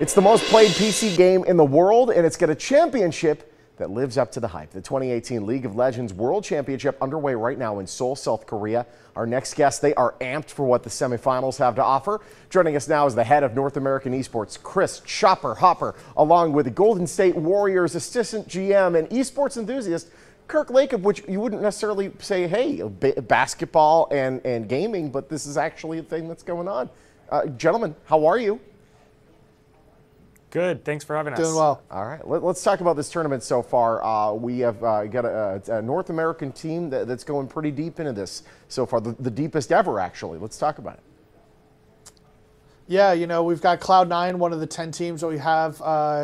It's the most played PC game in the world, and it's got a championship that lives up to the hype. The 2018 League of Legends World Championship underway right now in Seoul, South Korea. Our next guests, they are amped for what the semifinals have to offer. Joining us now is the head of North American Esports, Chris Chopper Hopper, along with the Golden State Warriors assistant GM and esports enthusiast, Kirk Lacob, which you wouldn't necessarily say, hey, basketball and gaming, but this is actually a thing that's going on. Gentlemen, how are you? Good. Thanks for having us. Doing well. All right. Let's talk about this tournament so far. We have got a North American team that's going pretty deep into this so far, the deepest ever, actually. Let's talk about it. Yeah, we've got Cloud9, one of the 10 teams that we have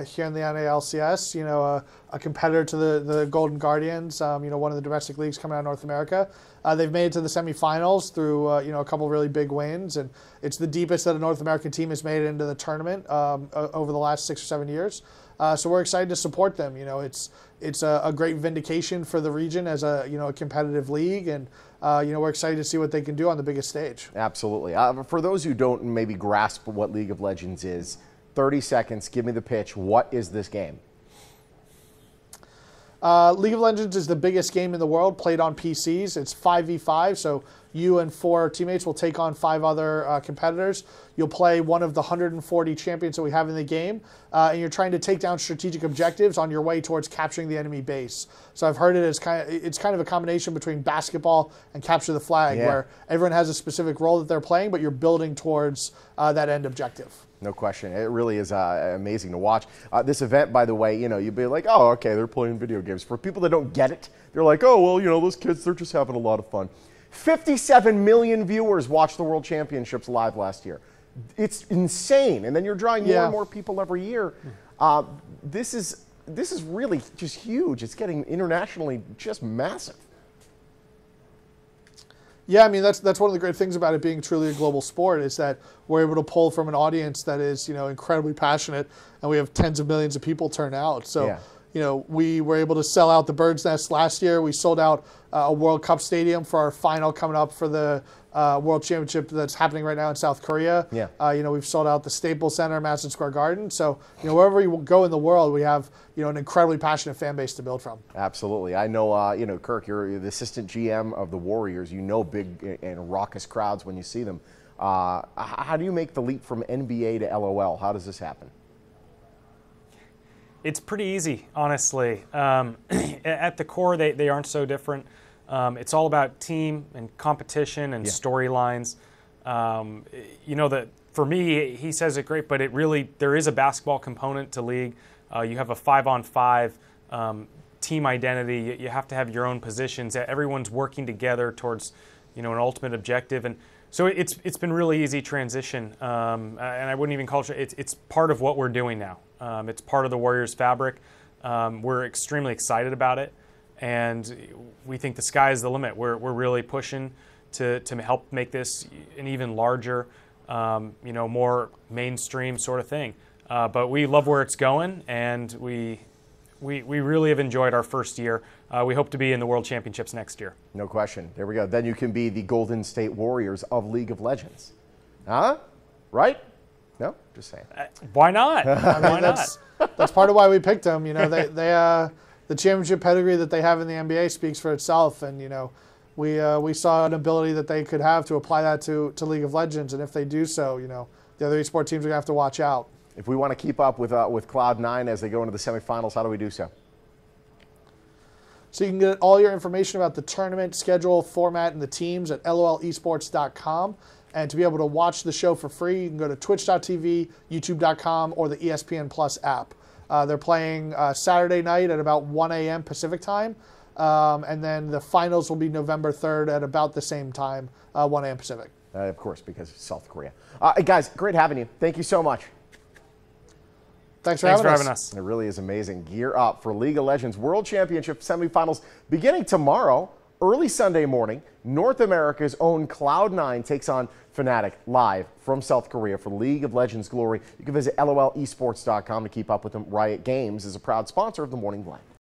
here in the NALCS, a competitor to the Golden Guardians, one of the domestic leagues coming out of North America. They've made it to the semifinals through, a couple really big wins, and it's the deepest that a North American team has made it into the tournament over the last 6 or 7 years. So we're excited to support them. It's a great vindication for the region as a competitive league, and we're excited to see what they can do on the biggest stage. Absolutely. For those who don't maybe grasp what League of Legends is, 30 seconds, give me the pitch. What is this game? League of Legends is the biggest game in the world played on PCs. It's 5v5, so you and 4 teammates will take on 5 other competitors. You'll play one of the 140 champions that we have in the game, and you're trying to take down strategic objectives on your way towards capturing the enemy base. So I've heard it as it's kind of a combination between basketball and capture the flag, where everyone has a specific role that they're playing, but you're building towards that end objective. No question. It really is amazing to watch. This event, by the way, you'd be like, oh, okay, they're playing video games. For people that don't get it, they're like, oh, well, those kids, they're just having a lot of fun. 57 million viewers watched the World Championships live last year. It's insane. And then you're drawing more and more people every year. This is really just huge. It's getting internationally just massive. Yeah, I mean, that's one of the great things about it being truly a global sport is that we're able to pull from an audience that is, incredibly passionate, and we have tens of millions of people turn out. So, we were able to sell out the Bird's Nest last year. We sold out a World Cup stadium for our final coming up for the World Championship that's happening right now in South Korea. We've sold out the Staples Center, Madison Square Garden. So, wherever you go in the world, we have, an incredibly passionate fan base to build from. Absolutely. I know, Kirk, you're the assistant GM of the Warriors. You know big and raucous crowds when you see them. How do you make the leap from NBA to LOL? How does this happen? It's pretty easy, honestly. At the core, they aren't so different. It's all about team and competition and storylines. That for me, he says it great, but there is a basketball component to League. You have a 5-on-5 team identity. You have to have your own positions. Everyone's working together towards, an ultimate objective. And so it's been really easy transition. And I wouldn't even call it, it's part of what we're doing now. It's part of the Warriors fabric. We're extremely excited about it. And we think the sky is the limit. We're really pushing to help make this an even larger, more mainstream sort of thing. But we love where it's going, and we really have enjoyed our first year. We hope to be in the World Championships next year. No question. There we go. Then you can be the Golden State Warriors of League of Legends. Huh? Right? No? Just saying. Why not? Why not? That's part of why we picked them. The championship pedigree that they have in the NBA speaks for itself, and we saw an ability that they could have to apply that to League of Legends, and if they do so, the other esports teams are gonna have to watch out. If we want to keep up with Cloud9 as they go into the semifinals, how do we do so? So you can get all your information about the tournament, schedule, format, and the teams at lolesports.com. And to be able to watch the show for free, you can go to twitch.tv, youtube.com, or the ESPN Plus app. They're playing Saturday night at about 1 a.m. Pacific time. And then the finals will be November 3rd at about the same time, 1 a.m. Pacific. Of course, because it's South Korea. Guys, great having you. Thank you so much. Thanks for having us. It really is amazing. Gear up for League of Legends World Championship semifinals beginning tomorrow, early Sunday morning. North America's own Cloud9 takes on Fnatic live from South Korea for League of Legends glory. You can visit lolesports.com to keep up with them. Riot Games is a proud sponsor of the Morning Blend.